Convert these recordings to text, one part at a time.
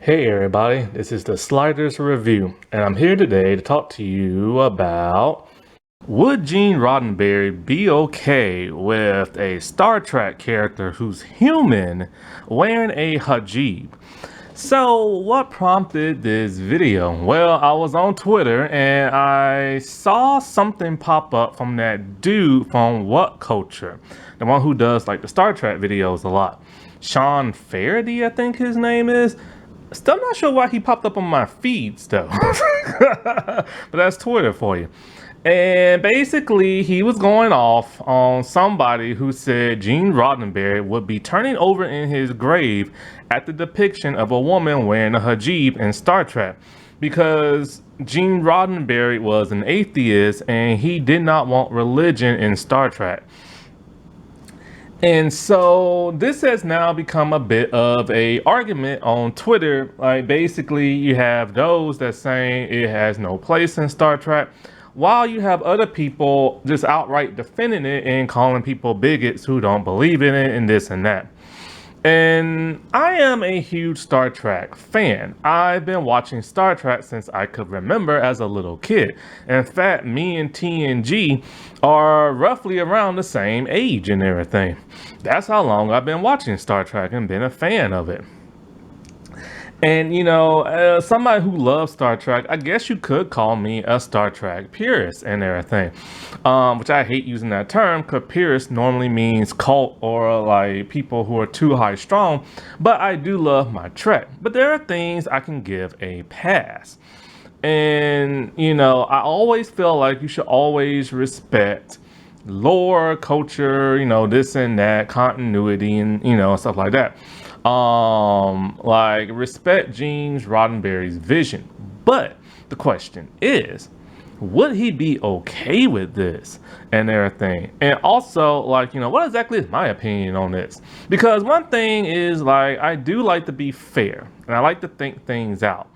Hey everybody, this is the Sliders Review, and I'm here today to talk to you about would Gene Roddenberry be okay with a Star Trek character who's human wearing a hijab? So what prompted this video? Well, I was on Twitter and I saw something pop up from that dude from What Culture, the one who does like the Star Trek videos a lot. Sean Faraday, I think his name is. Still not sure why he popped up on my feeds though. But that's Twitter for you. And basically, he was going off on somebody who said Gene Roddenberry would be turning over in his grave at the depiction of a woman wearing a hijab in Star Trek, because Gene Roddenberry was an atheist and he did not want religion in Star Trek. And so this has now become a bit of a argument on Twitter. Like basically you have those that saying it has no place in Star Trek, while you have other people just outright defending it and calling people bigots who don't believe in it and this and that. And I am a huge Star Trek fan. I've been watching Star Trek since I could remember as a little kid. In fact, me and TNG are roughly around the same age and everything. That's how long I've been watching Star Trek and been a fan of it. And somebody who loves Star Trek, I guess you could call me a Star Trek purist and everything, which I hate using that term because purist normally means cult or like people who are too high strung, but I do love my Trek. But there are things I can give a pass. And I always feel like you should always respect lore, culture, this and that, continuity, and stuff like that. Like respect Gene Roddenberry's vision. But the question is, would he be okay with this and everything? And also, like, what exactly is my opinion on this? Because one thing is, like, I do like to be fair and I like to think things out.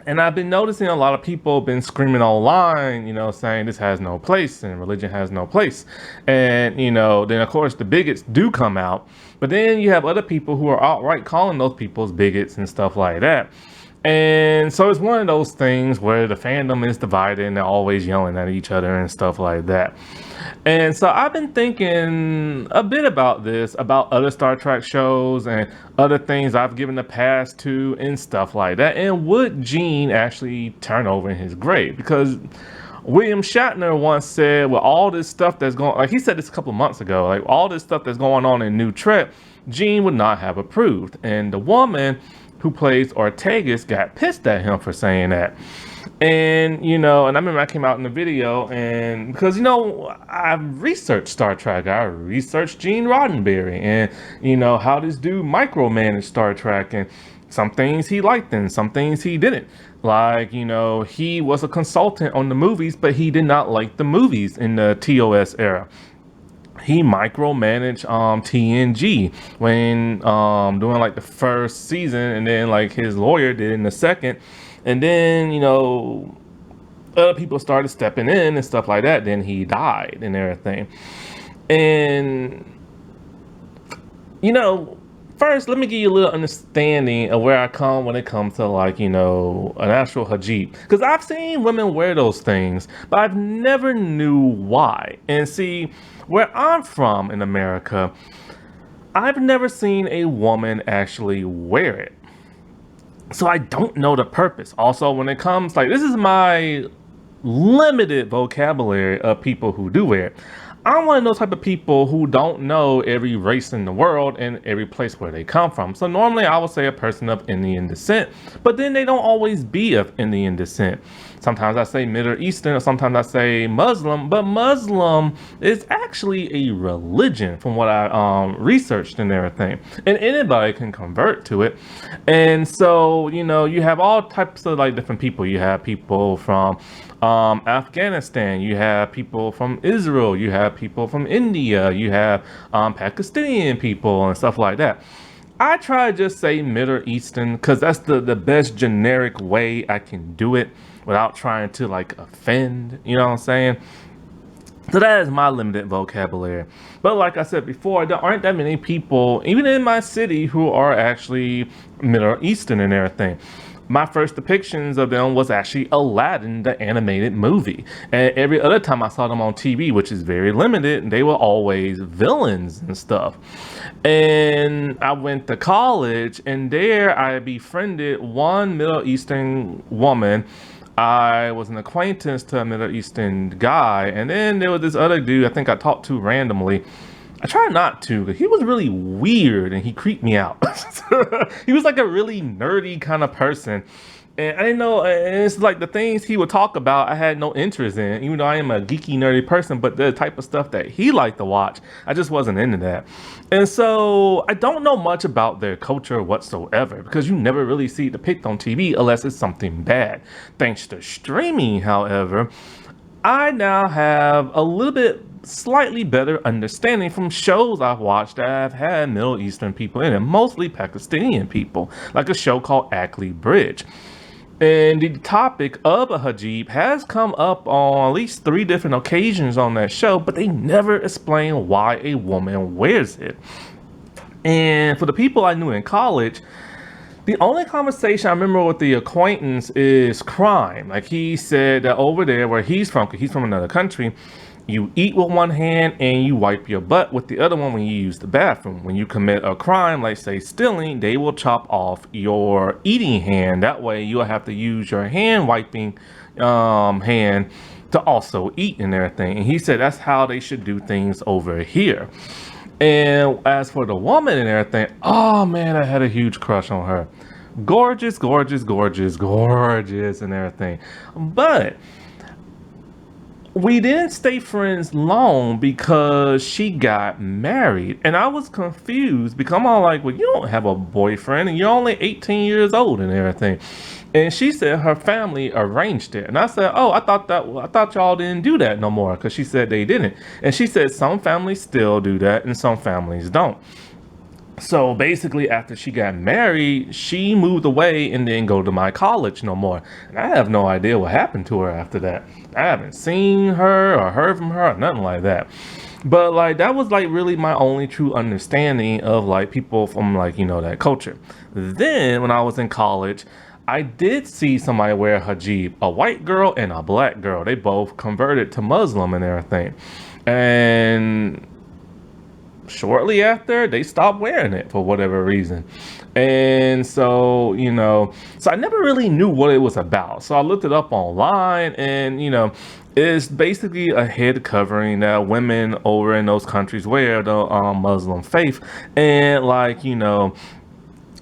And I've been noticing a lot of people been screaming online, saying this has no place and religion has no place. And, then of course the bigots do come out, but then you have other people who are outright calling those people's bigots and stuff like that. And so it's one of those things where the fandom is divided and they're always yelling at each other and stuff like that. And so I've been thinking a bit about this, about other Star Trek shows and other things I've given the pass to and stuff like that. And would Gene actually turn over in his grave? Because William Shatner once said, with all this stuff that's going, like he said this a couple of months ago, like all this stuff that's going on in New Trek, Gene would not have approved. And the woman who plays Ortegas got pissed at him for saying that. And and I remember I came out in the video, and because I've researched Star Trek, I researched Gene Roddenberry and how this dude micromanaged Star Trek, and some things he liked and some things he didn't. Like, he was a consultant on the movies, but he did not like the movies in the TOS era. He micromanaged TNG when doing like the first season, and then like his lawyer did in the second, and then other people started stepping in and stuff like that. Then he died and everything. And first let me give you a little understanding of where I come when it comes to like an actual hijab, because I've seen women wear those things, but I've never knew why. And see, where I'm from in America, I've never seen a woman actually wear it. So I don't know the purpose. Also, when it comes, like, this is my limited vocabulary of people who do wear it. I'm one of those type of people who don't know every race in the world and every place where they come from. So normally I would say a person of Indian descent, but then they don't always be of Indian descent. Sometimes I say Middle Eastern, or sometimes I say Muslim, but Muslim is actually a religion from what I researched and everything. And anybody can convert to it. And so, you have all types of like different people. You have people from Afghanistan, you have people from Israel, you have people from India, you have Pakistani people and stuff like that. I try to just say Middle Eastern because that's the best generic way I can do it without trying to like offend, you know what I'm saying? So that is my limited vocabulary. But like I said before, there aren't that many people, even in my city, who are actually Middle Eastern and everything. My first depictions of them was actually Aladdin, the animated movie. And every other time I saw them on TV, which is very limited, they were always villains and stuff. And I went to college, and there I befriended one Middle Eastern woman. I was an acquaintance to a Middle Eastern guy, and then there was this other dude I think I talked to randomly. I tried not to, but he was really weird and he creeped me out. He was like a really nerdy kind of person. And I didn't know, and it's like the things he would talk about, I had no interest in, even though I am a geeky, nerdy person, but the type of stuff that he liked to watch, I just wasn't into that. And so I don't know much about their culture whatsoever because you never really see it depicted on TV unless it's something bad. Thanks to streaming, however, I now have a little bit slightly better understanding from shows I've watched that have had Middle Eastern people in it, mostly Pakistani people, like a show called Ackley Bridge. And the topic of a hijab has come up on at least 3 different occasions on that show, but they never explain why a woman wears it. And for the people I knew in college, the only conversation I remember with the acquaintance is crime. Like he said that over there where he's from, 'cause he's from another country, you eat with one hand and you wipe your butt with the other one when you use the bathroom. When you commit a crime, like say stealing, they will chop off your eating hand. That way you'll have to use your hand wiping hand to also eat and everything. And he said that's how they should do things over here. And as for the woman and everything, oh man, I had a huge crush on her. Gorgeous, gorgeous, gorgeous, gorgeous and everything. But we didn't stay friends long because she got married. And I was confused because I'm all like, well, you don't have a boyfriend and you're only 18 years old and everything. And she said her family arranged it. And I said, oh, I thought y'all didn't do that no more, because she said they didn't. And she said some families still do that and some families don't. So basically, after she got married, she moved away and didn't go to my college no more. And I have no idea what happened to her after that. I haven't seen her or heard from her or nothing like that. But like that was like really my only true understanding of like people from like, you know, that culture. Then when I was in college, I did see somebody wear a hijab, a white girl and a black girl. They both converted to Muslim and everything. And shortly after, they stopped wearing it for whatever reason. And so, you know, so I never really knew what it was about. So I looked it up online and, you know, it's basically a head covering that women over in those countries wear, the Muslim faith. And like, you know,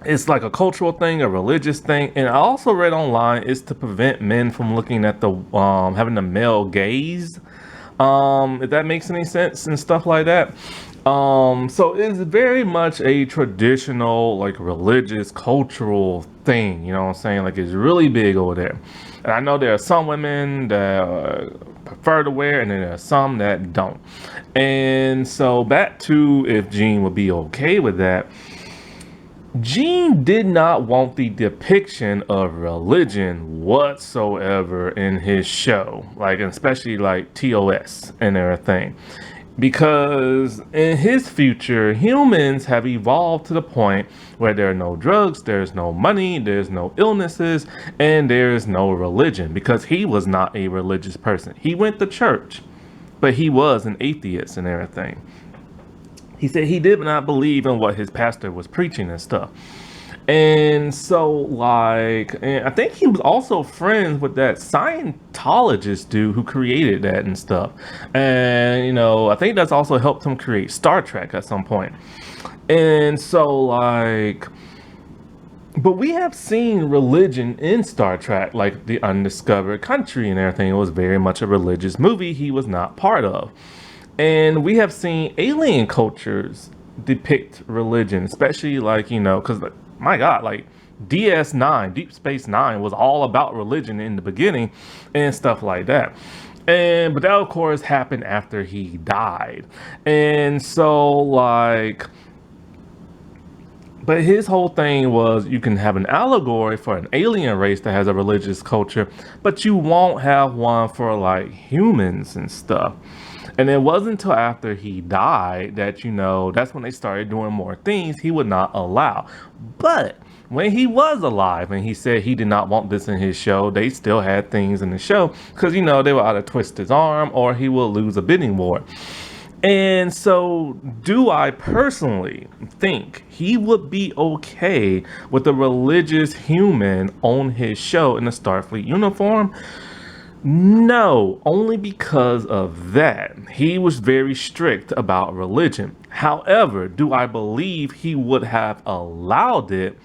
it's like a cultural thing, a religious thing. And I also read online it's to prevent men from looking at the, having the male gaze. If that makes any sense and stuff like that. So it's very much a traditional, like religious, cultural thing, you know what I'm saying? Like it's really big over there. And I know there are some women that prefer to wear and then there are some that don't. And so back to if Jean would be okay with that. Jean did not want the depiction of religion whatsoever in his show, like especially like TOS and everything. Because in his future, humans have evolved to the point where there are no drugs, there's no money, there's no illnesses, and there's no religion. Because he was not a religious person. He went to church, but he was an atheist and everything. He said he did not believe in what his pastor was preaching and stuff. And so, like, and I think he was also friends with that Scientologist dude who created that and stuff. And, you know, I think that's also helped him create Star Trek at some point. And so, like, but we have seen religion in Star Trek, like The Undiscovered Country and everything. It was very much a religious movie he was not part of. And we have seen alien cultures depict religion, especially like, you know, because my God, like DS9, Deep Space Nine was all about religion in the beginning and stuff like that. And but that of course happened after he died. And so like, but his whole thing was you can have an allegory for an alien race that has a religious culture, but you won't have one for like humans and stuff. And it wasn't until after he died that, that's when they started doing more things he would not allow. But when he was alive and he said he did not want this in his show, they still had things in the show because, they would either twist his arm or he will lose a bidding war. And so, do I personally think he would be okay with a religious human on his show in a Starfleet uniform? No, only because of that. He was very strict about religion. However, do I believe he would have allowed it?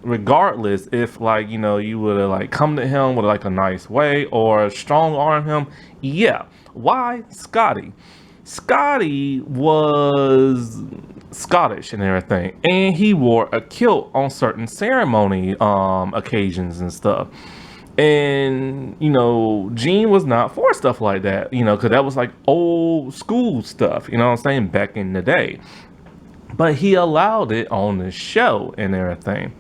Regardless if you would have come to him with a nice way or strong arm him. Yeah. Why? Scotty was Scottish and everything, and he wore a kilt on certain ceremony occasions and stuff. And Gene was not for stuff like that, because that was old school stuff, what I'm saying, back in the day. But he allowed it on the show and everything.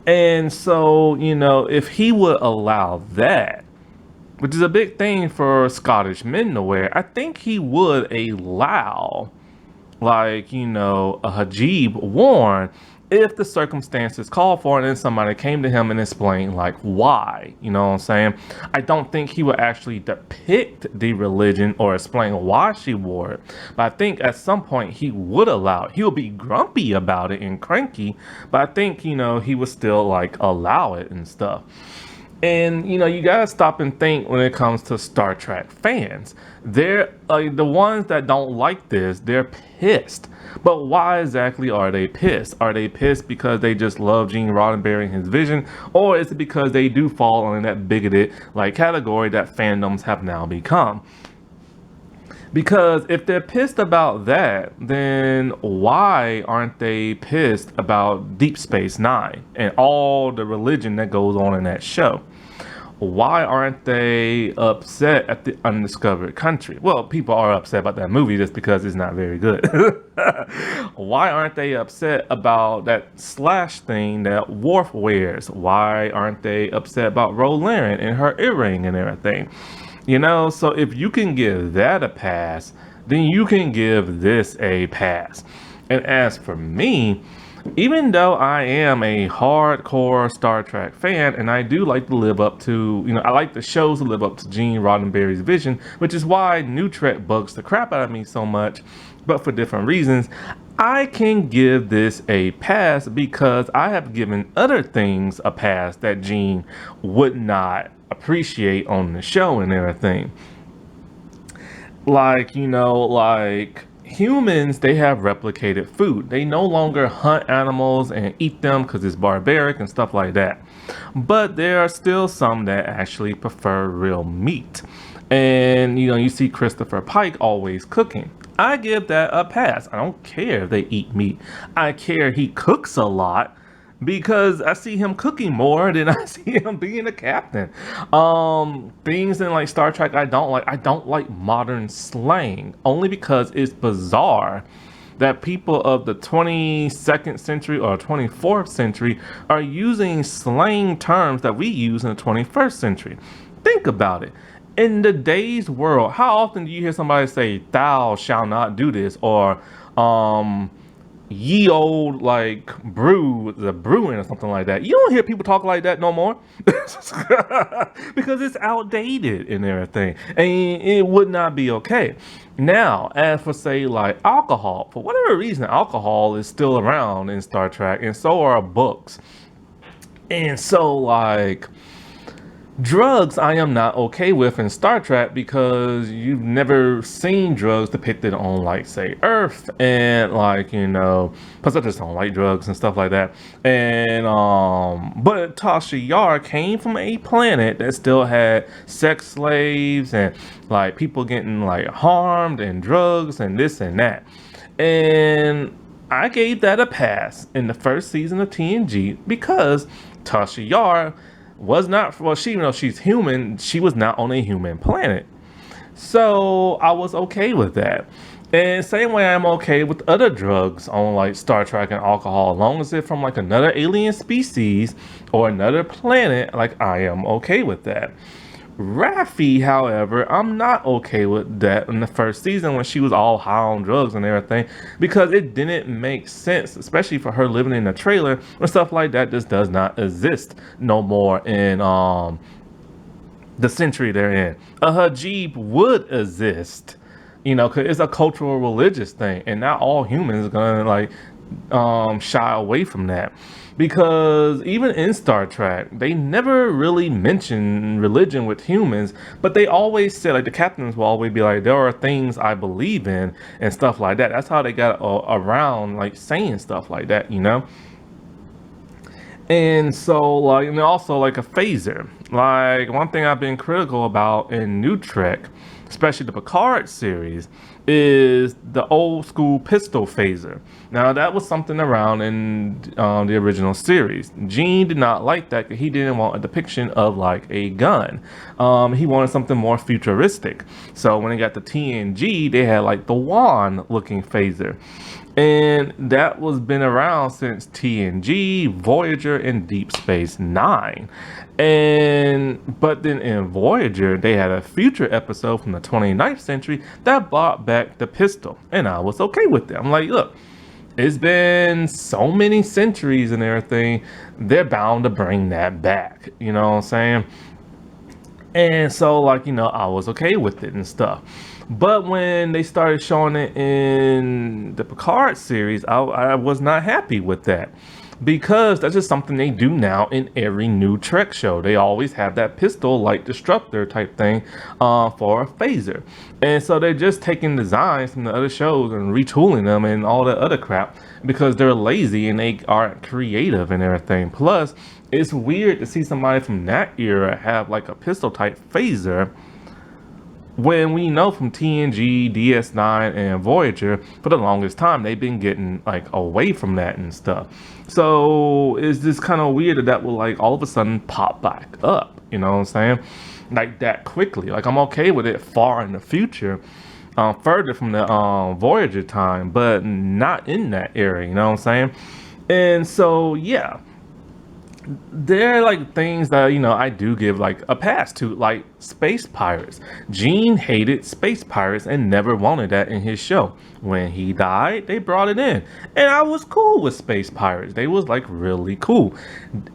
And so, if he would allow that, which is a big thing for Scottish men to wear, I think he would allow, a hijab worn if the circumstances call for it and somebody came to him and explained why, you know what I'm saying? I don't think he would actually depict the religion or explain why she wore it, but I think at some point he would allow it. He'll be grumpy about it and cranky, but I think, he would still allow it and stuff. And, you gotta stop and think when it comes to Star Trek fans. They're the ones that don't like this, they're pissed. But why exactly are they pissed? Are they pissed because they just love Gene Roddenberry and his vision? Or is it because they do fall under that bigoted category that fandoms have now become? Because if they're pissed about that, then why aren't they pissed about Deep Space Nine and all the religion that goes on in that show? Why aren't they upset at the Undiscovered Country? Well, people are upset about that movie just because it's not very good. Why aren't they upset about that slash thing that Worf wears? Why aren't they upset about Rolaren and her earring and everything? So if you can give that a pass, then you can give this a pass. And as for me, even though I am a hardcore Star Trek fan, and I do like to live up to, I like the shows to live up to Gene Roddenberry's vision, which is why New Trek bugs the crap out of me so much, but for different reasons, I can give this a pass because I have given other things a pass that Gene would not appreciate on the show and everything. Humans, they have replicated food. They no longer hunt animals and eat them because it's barbaric and stuff like that. But there are still some that actually prefer real meat. And, you see Christopher Pike always cooking. I give that a pass. I don't care if they eat meat. I care he cooks a lot because I see him cooking more than I see him being a captain. Things in Star Trek I don't like. I don't like modern slang only because it's bizarre that people of the 22nd century or 24th century are using slang terms that we use in the 21st century. Think about it. In today's world, how often do you hear somebody say, "Thou shall not do this," or ye old brew, the brewing or something like that? You don't hear people talk like that no more because it's outdated and everything, and it would not be okay. Now, as for say alcohol, for whatever reason, alcohol is still around in Star Trek, and so are books. And so drugs I am not okay with in Star Trek because you've never seen drugs depicted on say Earth, and plus I just don't like drugs and stuff like that. And but Tasha Yar came from a planet that still had sex slaves and people getting harmed and drugs and this and that. And I gave that a pass in the first season of TNG because Tasha Yar was not, she's human, she was not on a human planet. So I was okay with that. And same way I'm okay with other drugs on Star Trek and alcohol, as long as it's from another alien species or another planet, I am okay with that. Raffi, however, I'm not okay with that in the first season when she was all high on drugs and everything because it didn't make sense, especially for her living in a trailer and stuff like that. Just does not exist no more in the century they're in. A hijab would exist, you know, because it's a cultural religious thing, and not all humans are gonna like shy away from that. Because even in Star Trek, they never really mention religion with humans, but they always said, like, the captains will always be like, there are things I believe in and stuff like that. That's how they got around like saying stuff like that, you know. And so, like, and also like a phaser. Like, one thing I've been critical about in New Trek, especially the Picard series, is the old school pistol phaser. Now, that was something around in the original series. Gene did not like that because he didn't want a depiction of like a gun. He wanted something more futuristic. So when they got the TNG, they had like the wand looking phaser. And that was been around since TNG, Voyager, and Deep Space Nine. And but then in Voyager, they had a future episode from the 29th century that brought back the pistol, and I was okay with it. I'm like, look, it's been so many centuries and everything, they're bound to bring that back. You know what I'm saying? And so, like, you know, I was okay with it and stuff. But when they started showing it in the Picard series, I was not happy with that. Because that's just something they do now in every new Trek show. They always have that pistol like disruptor type thing for a phaser. And so they're just taking designs from the other shows and retooling them and all that other crap because they're lazy and they aren't creative and everything. Plus, it's weird to see somebody from that era have like a pistol type phaser when we know from TNG, DS9, and Voyager, for the longest time, they've been getting like away from that and stuff. So it's just kind of weird that will like all of a sudden pop back up, you know what I'm saying? Like that quickly. Like I'm okay with it far in the future, further from the Voyager time, but not in that area, you know what I'm saying? And so, yeah. There are like things that, you know, I do give like a pass to, like space pirates. Gene hated space pirates and never wanted that in his show. When he died, they brought it in, and I was cool with space pirates. They was like really cool.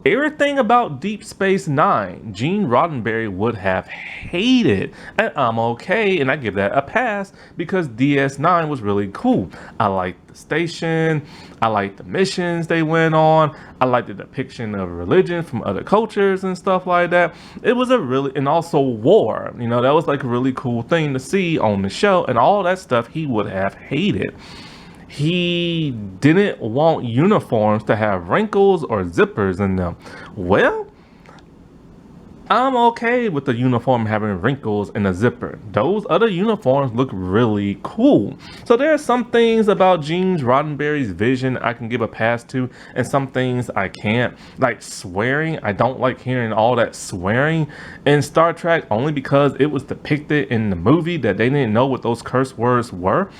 Everything about Deep Space Nine, Gene Roddenberry would have hated, and I'm okay, and I give that a pass because DS9 was really cool. I liked the station, I liked the missions they went on, I liked the depiction of religion from other cultures and stuff like that. It was a really, and also war, you know, that was like a really cool thing to see on the show, and all that stuff he would have hated. He didn't want uniforms to have wrinkles or zippers in them. Well, I'm okay with the uniform having wrinkles and a zipper. Those other uniforms look really cool. So there are some things about Gene Roddenberry's vision I can give a pass to, and some things I can't. Like swearing, I don't like hearing all that swearing in Star Trek only because it was depicted in the movie that they didn't know what those curse words were.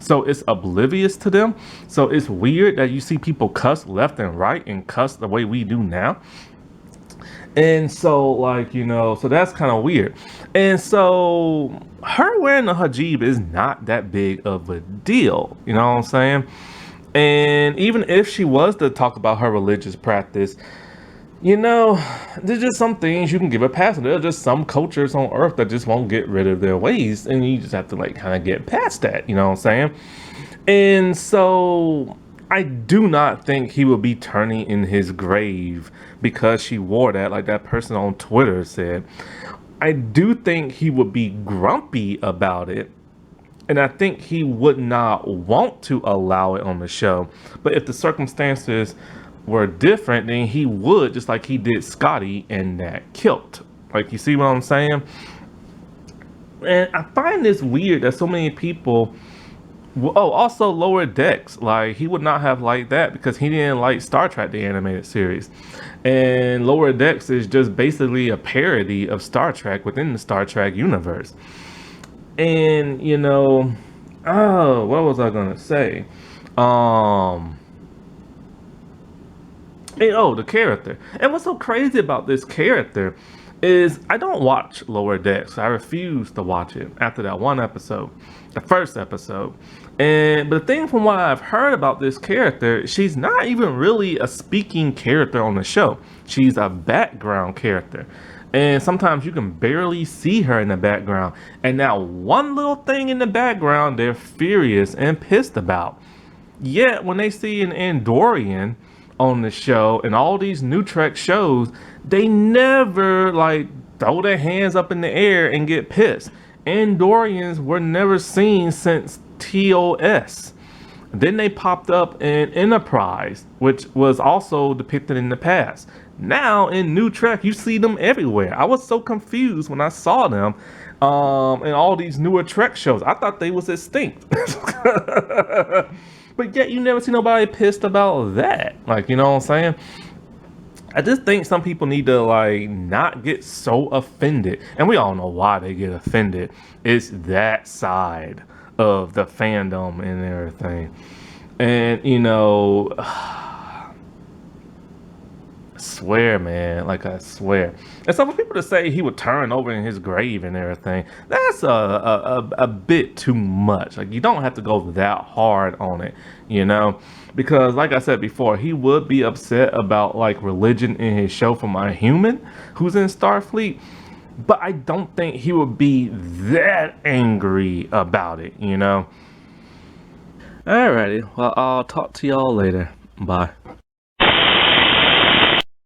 So it's oblivious to them. So it's weird that you see people cuss left and right and cuss the way we do now. And so, like, you know, so that's kind of weird. And so her wearing the hijab is not that big of a deal. You know what I'm saying? And even if she was to talk about her religious practice, you know, there's just some things you can give a pass. There are just some cultures on Earth that just won't get rid of their ways, and you just have to like kind of get past that. You know what I'm saying? And so I do not think he will be turning in his grave because she wore that, like that person on Twitter said. I do think he would be grumpy about it, and I think he would not want to allow it on the show. But if the circumstances were different, then he would, just like he did Scotty in that kilt. Like, you see what I'm saying? And I find this weird that so many people. Oh, also Lower Decks. Like, he would not have liked that because he didn't like Star Trek, the animated series. And Lower Decks is just basically a parody of Star Trek within the Star Trek universe. And, you know, oh, what was I gonna say? And, oh, the character. And what's so crazy about this character is I don't watch Lower Decks. I refuse to watch it after that one episode, the first episode. And but the thing from what I've heard about this character, she's not even really a speaking character on the show. She's a background character. And sometimes you can barely see her in the background. And now one little thing in the background they're furious and pissed about. Yet when they see an Andorian on the show and all these new Trek shows, they never like throw their hands up in the air and get pissed. Andorians were never seen since TOS. Then they popped up in Enterprise, which was also depicted in the past. Now in New Trek, you see them everywhere. I was so confused when I saw them in all these newer Trek shows. I thought they was extinct. But yet you never see nobody pissed about that. Like, you know what I'm saying? I just think some people need to like not get so offended. And we all know why they get offended. It's that side of the fandom and everything. And you know, I swear, man, like I swear. And so for people to say he would turn over in his grave and everything, that's a bit too much. Like, you don't have to go that hard on it, you know? Because like I said before, he would be upset about like religion in his show from a human who's in Starfleet. But I don't think he would be that angry about it, you know? Alrighty, well, I'll talk to y'all later. Bye.